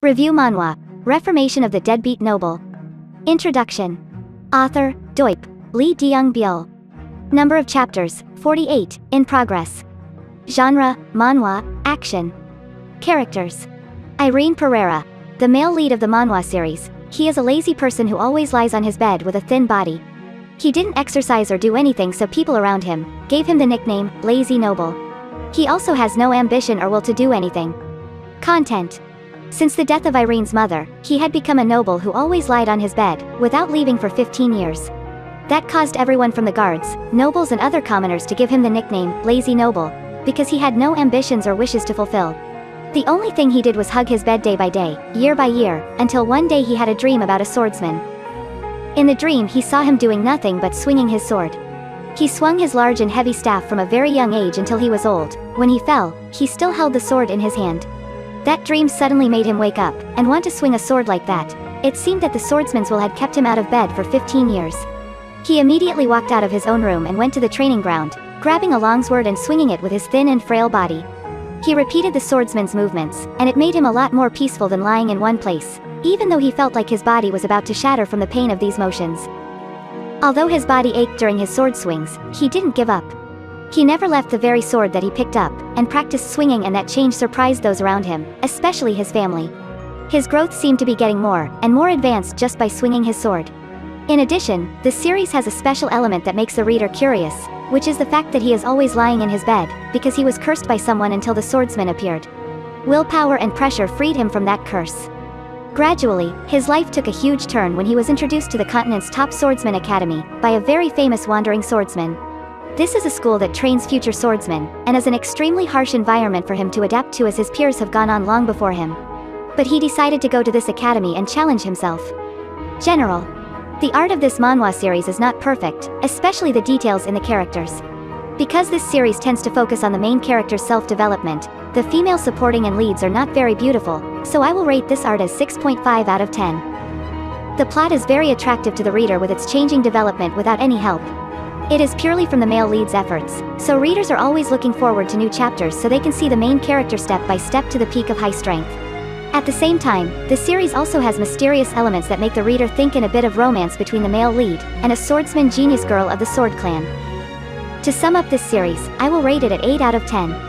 Review Manhwa, Reformation of the Deadbeat Noble. Introduction. Author, Doip, Lee Deung-byul. Number of chapters, 48, in progress. Genre, manhwa, action. Characters. Irene Pereira, the male lead of the manhwa series. He is a lazy person who always lies on his bed with a thin body. He didn't exercise or do anything, so people around him gave him the nickname, Lazy Noble. He also has no ambition or will to do anything. Content. Since the death of Irene's mother, he had become a noble who always lied on his bed, without leaving for 15 years. That caused everyone from the guards, nobles and other commoners to give him the nickname, Lazy Noble, because he had no ambitions or wishes to fulfill. The only thing he did was hug his bed day by day, year by year, until one day he had a dream about a swordsman. In the dream he saw him doing nothing but swinging his sword. He swung his large and heavy staff from a very young age until he was old. When he fell, he still held the sword in his hand. That dream suddenly made him wake up, and want to swing a sword like that. It seemed that the swordsman's will had kept him out of bed for 15 years. He immediately walked out of his own room and went to the training ground, grabbing a long sword and swinging it with his thin and frail body. He repeated the swordsman's movements, and it made him a lot more peaceful than lying in one place, even though he felt like his body was about to shatter from the pain of these motions. Although his body ached during his sword swings, he didn't give up. He never left the very sword that he picked up, and practiced swinging, and that change surprised those around him, especially his family. His growth seemed to be getting more and more advanced just by swinging his sword. In addition, the series has a special element that makes the reader curious, which is the fact that he is always lying in his bed, because he was cursed by someone until the swordsman appeared. Willpower and pressure freed him from that curse. Gradually, his life took a huge turn when he was introduced to the continent's top swordsman academy, by a very famous wandering swordsman. This is a school that trains future swordsmen, and is an extremely harsh environment for him to adapt to, as his peers have gone on long before him. But he decided to go to this academy and challenge himself. General. The art of this manhwa series is not perfect, especially the details in the characters. Because this series tends to focus on the main character's self-development, the female supporting and leads are not very beautiful, so I will rate this art as 6.5 out of 10. The plot is very attractive to the reader with its changing development without any help. It is purely from the male lead's efforts, so readers are always looking forward to new chapters so they can see the main character step by step to the peak of high strength. At the same time, the series also has mysterious elements that make the reader think in a bit of romance between the male lead and a swordsman genius girl of the Sword Clan. To sum up this series, I will rate it at 8 out of 10.